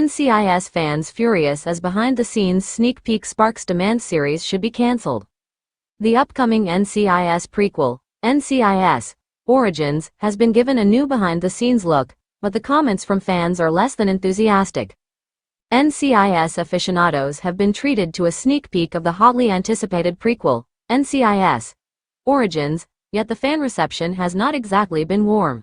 NCIS fans furious as behind-the-scenes sneak peek sparks demand series should be cancelled. The upcoming NCIS prequel, NCIS Origins, has been given a new behind-the-scenes look, but the comments from fans are less than enthusiastic. NCIS aficionados have been treated to a sneak peek of the hotly anticipated prequel, NCIS Origins, yet the fan reception has not exactly been warm.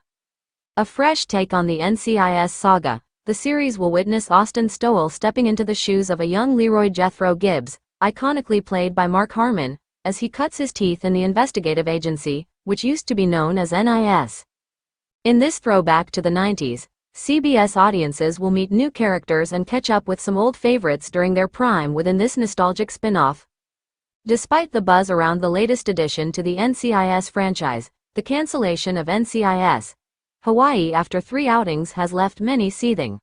A fresh take on the NCIS saga, the series will witness Austin Stowell stepping into the shoes of a young Leroy Jethro Gibbs, iconically played by Mark Harmon, as he cuts his teeth in the investigative agency, which used to be known as NIS. In this throwback to the 90s, CBS audiences will meet new characters and catch up with some old favorites during their prime within this nostalgic spin-off. Despite the buzz around the latest addition to the NCIS franchise, the cancellation of NCIS Hawaii after 3 outings has left many seething.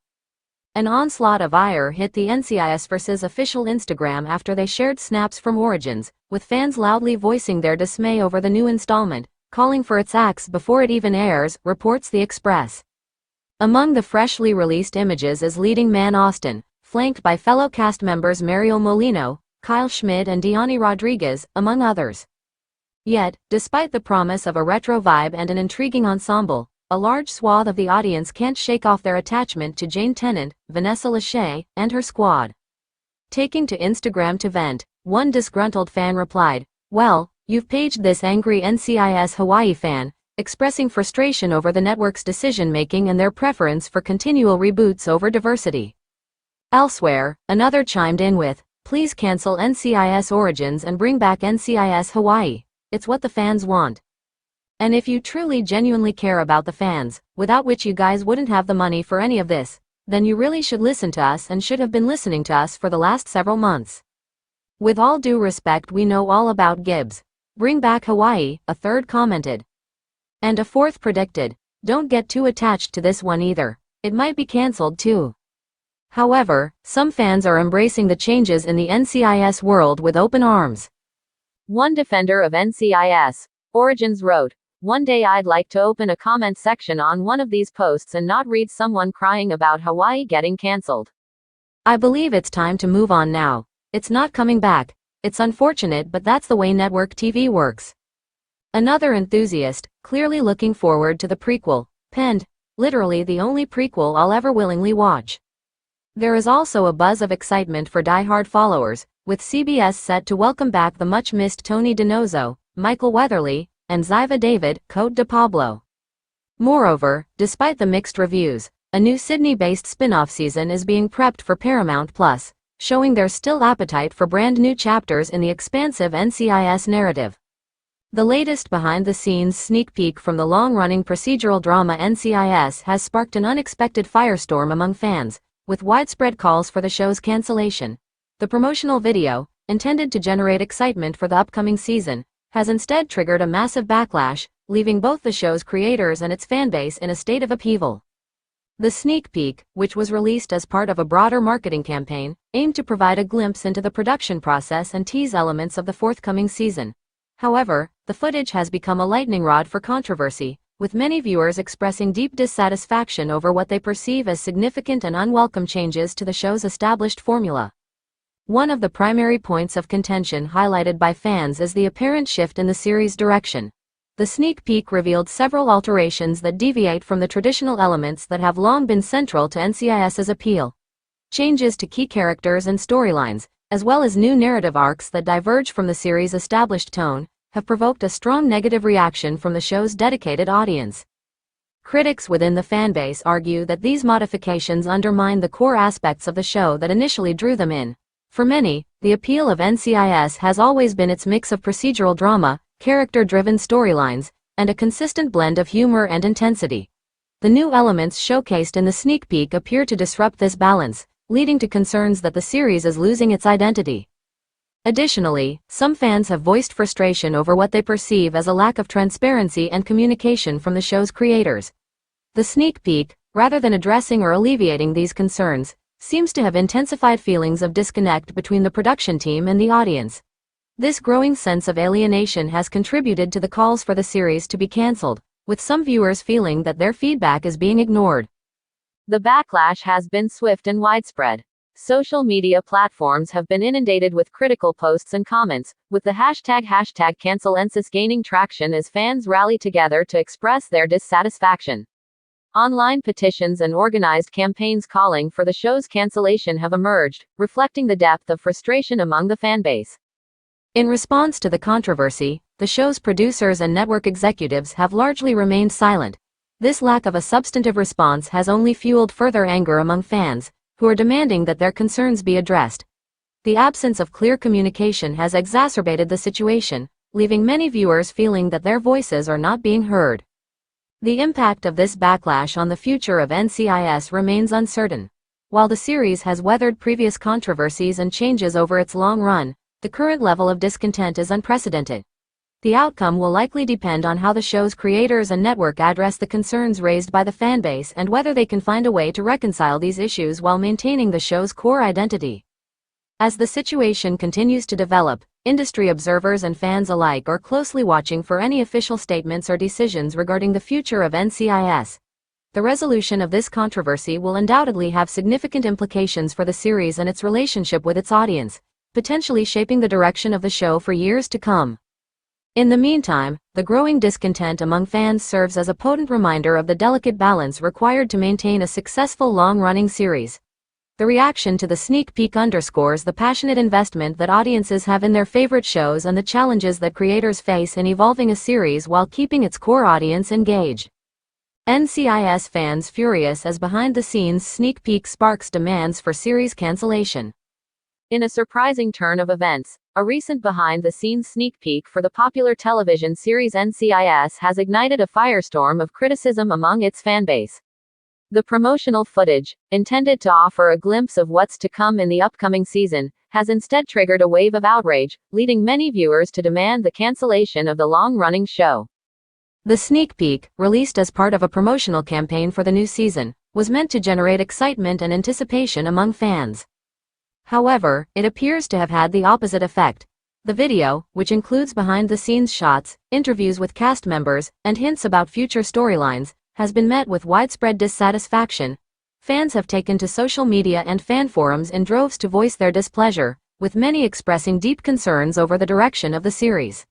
An onslaught of ire hit the NCIS vs. official Instagram after they shared snaps from Origins, with fans loudly voicing their dismay over the new installment, calling for its axe before it even airs, reports The Express. Among the freshly released images is leading man Austin, flanked by fellow cast members Mariel Molino, Kyle Schmid and Deani Rodriguez, among others. Yet, despite the promise of a retro vibe and an intriguing ensemble, a large swath of the audience can't shake off their attachment to Jane Tennant, Vanessa Lachey, and her squad. Taking to Instagram to vent, one disgruntled fan replied, "Well, you've paged this angry NCIS Hawaii fan, expressing frustration over the network's decision-making and their preference for continual reboots over diversity." Elsewhere, another chimed in with, "Please cancel NCIS Origins and bring back NCIS Hawaii. It's what the fans want. And if you truly genuinely care about the fans, without which you guys wouldn't have the money for any of this, then you really should listen to us and should have been listening to us for the last several months. With all due respect, we know all about Gibbs. Bring back Hawaii," a third commented. And a fourth predicted, "Don't get too attached to this one either. It might be cancelled too." However, some fans are embracing the changes in the NCIS world with open arms. One defender of NCIS Origins wrote, "One day I'd like to open a comment section on one of these posts and not read someone crying about Hawaii getting cancelled. I believe it's time to move on now. It's not coming back. It's unfortunate, but that's the way network TV works." Another enthusiast, clearly looking forward to the prequel, penned, "Literally the only prequel I'll ever willingly watch." There is also a buzz of excitement for die-hard followers, with CBS set to welcome back the much-missed Tony DiNozzo, Michael Weatherly, and Ziva David, Cote de Pablo. Moreover, despite the mixed reviews, a new Sydney-based spin-off season is being prepped for Paramount+, showing their still appetite for brand new chapters in the expansive NCIS narrative. The latest behind-the-scenes sneak peek from the long-running procedural drama NCIS has sparked an unexpected firestorm among fans, with widespread calls for the show's cancellation. The promotional video, intended to generate excitement for the upcoming season, has instead triggered a massive backlash, leaving both the show's creators and its fanbase in a state of upheaval. The sneak peek, which was released as part of a broader marketing campaign, aimed to provide a glimpse into the production process and tease elements of the forthcoming season. However, the footage has become a lightning rod for controversy, with many viewers expressing deep dissatisfaction over what they perceive as significant and unwelcome changes to the show's established formula. One of the primary points of contention highlighted by fans is the apparent shift in the series' direction. The sneak peek revealed several alterations that deviate from the traditional elements that have long been central to NCIS's appeal. Changes to key characters and storylines, as well as new narrative arcs that diverge from the series' established tone, have provoked a strong negative reaction from the show's dedicated audience. Critics within the fanbase argue that these modifications undermine the core aspects of the show that initially drew them in. For many, the appeal of NCIS has always been its mix of procedural drama, character-driven storylines, and a consistent blend of humor and intensity. The new elements showcased in the sneak peek appear to disrupt this balance, leading to concerns that the series is losing its identity. Additionally, some fans have voiced frustration over what they perceive as a lack of transparency and communication from the show's creators. The sneak peek, rather than addressing or alleviating these concerns, seems to have intensified feelings of disconnect between the production team and the audience. This growing sense of alienation has contributed to the calls for the series to be cancelled, with some viewers feeling that their feedback is being ignored. The backlash has been swift and widespread. Social media platforms have been inundated with critical posts and comments, with the hashtag #CancelNCIS gaining traction as fans rally together to express their dissatisfaction. Online petitions and organized campaigns calling for the show's cancellation have emerged, reflecting the depth of frustration among the fanbase. In response to the controversy, the show's producers and network executives have largely remained silent. This lack of a substantive response has only fueled further anger among fans, who are demanding that their concerns be addressed. The absence of clear communication has exacerbated the situation, leaving many viewers feeling that their voices are not being heard. The impact of this backlash on the future of NCIS remains uncertain. While the series has weathered previous controversies and changes over its long run, the current level of discontent is unprecedented. The outcome will likely depend on how the show's creators and network address the concerns raised by the fanbase and whether they can find a way to reconcile these issues while maintaining the show's core identity. As the situation continues to develop, industry observers and fans alike are closely watching for any official statements or decisions regarding the future of NCIS. The resolution of this controversy will undoubtedly have significant implications for the series and its relationship with its audience, potentially shaping the direction of the show for years to come. In the meantime, the growing discontent among fans serves as a potent reminder of the delicate balance required to maintain a successful long-running series. The reaction to the sneak peek underscores the passionate investment that audiences have in their favorite shows and the challenges that creators face in evolving a series while keeping its core audience engaged. NCIS fans furious as behind-the-scenes sneak peek sparks demands for series cancellation. In a surprising turn of events, a recent behind-the-scenes sneak peek for the popular television series NCIS has ignited a firestorm of criticism among its fanbase. The promotional footage, intended to offer a glimpse of what's to come in the upcoming season, has instead triggered a wave of outrage, leading many viewers to demand the cancellation of the long-running show. The sneak peek, released as part of a promotional campaign for the new season, was meant to generate excitement and anticipation among fans. However, it appears to have had the opposite effect. The video, which includes behind-the-scenes shots, interviews with cast members, and hints about future storylines, has been met with widespread dissatisfaction. Fans have taken to social media and fan forums in droves to voice their displeasure, with many expressing deep concerns over the direction of the series.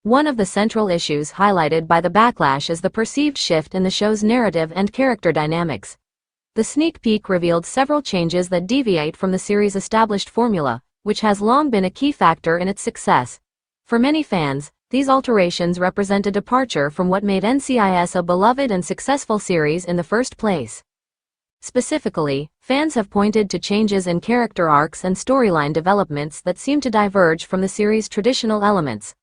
One of the central issues highlighted by the backlash is the perceived shift in the show's narrative and character dynamics. The sneak peek revealed several changes that deviate from the series' established formula, which has long been a key factor in its success. For many fans, these alterations represent a departure from what made NCIS a beloved and successful series in the first place. Specifically, fans have pointed to changes in character arcs and storyline developments that seem to diverge from the series' traditional elements.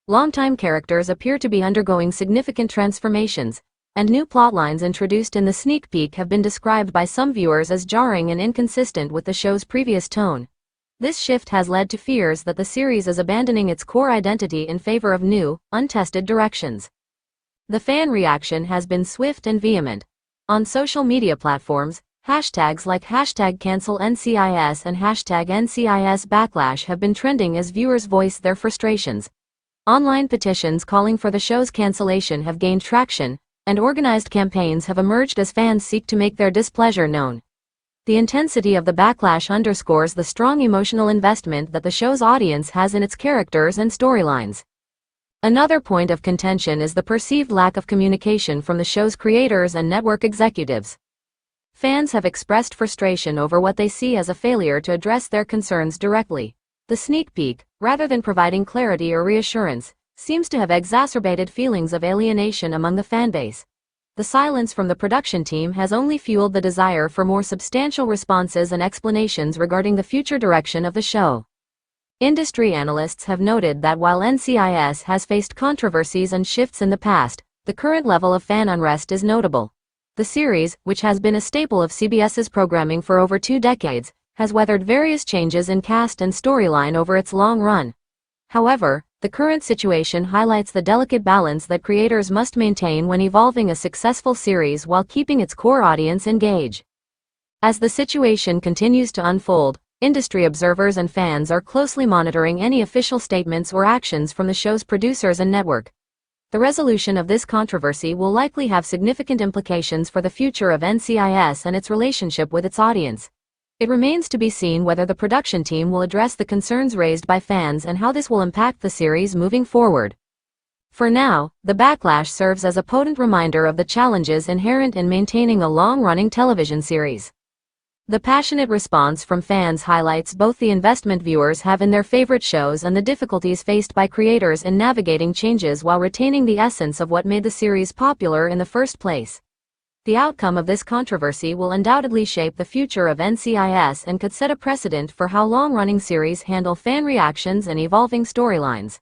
Longtime characters appear to be undergoing significant transformations, and new plotlines introduced in the sneak peek have been described by some viewers as jarring and inconsistent with the show's previous tone. This shift has led to fears that the series is abandoning its core identity in favor of new, untested directions. The fan reaction has been swift and vehement. On social media platforms, hashtags like #CancelNCIS and #NCISBacklash have been trending as viewers voice their frustrations. Online petitions calling for the show's cancellation have gained traction, and organized campaigns have emerged as fans seek to make their displeasure known. The intensity of the backlash underscores the strong emotional investment that the show's audience has in its characters and storylines. Another point of contention is the perceived lack of communication from the show's creators and network executives. Fans have expressed frustration over what they see as a failure to address their concerns directly. The sneak peek, rather than providing clarity or reassurance, seems to have exacerbated feelings of alienation among the fanbase. The silence from the production team has only fueled the desire for more substantial responses and explanations regarding the future direction of the show. Industry analysts have noted that while NCIS has faced controversies and shifts in the past, the current level of fan unrest is notable. The series, which has been a staple of CBS's programming for over 2 decades, has weathered various changes in cast and storyline over its long run. However, the current situation highlights the delicate balance that creators must maintain when evolving a successful series while keeping its core audience engaged. As the situation continues to unfold, industry observers and fans are closely monitoring any official statements or actions from the show's producers and network. the resolution of this controversy will likely have significant implications for the future of NCIS and its relationship with its audience. It remains to be seen whether the production team will address the concerns raised by fans and how this will impact the series moving forward. For now, the backlash serves as a potent reminder of the challenges inherent in maintaining a long-running television series. The passionate response from fans highlights both the investment viewers have in their favorite shows and the difficulties faced by creators in navigating changes while retaining the essence of what made the series popular in the first place. The outcome of this controversy will undoubtedly shape the future of NCIS and could set a precedent for how long-running series handle fan reactions and evolving storylines.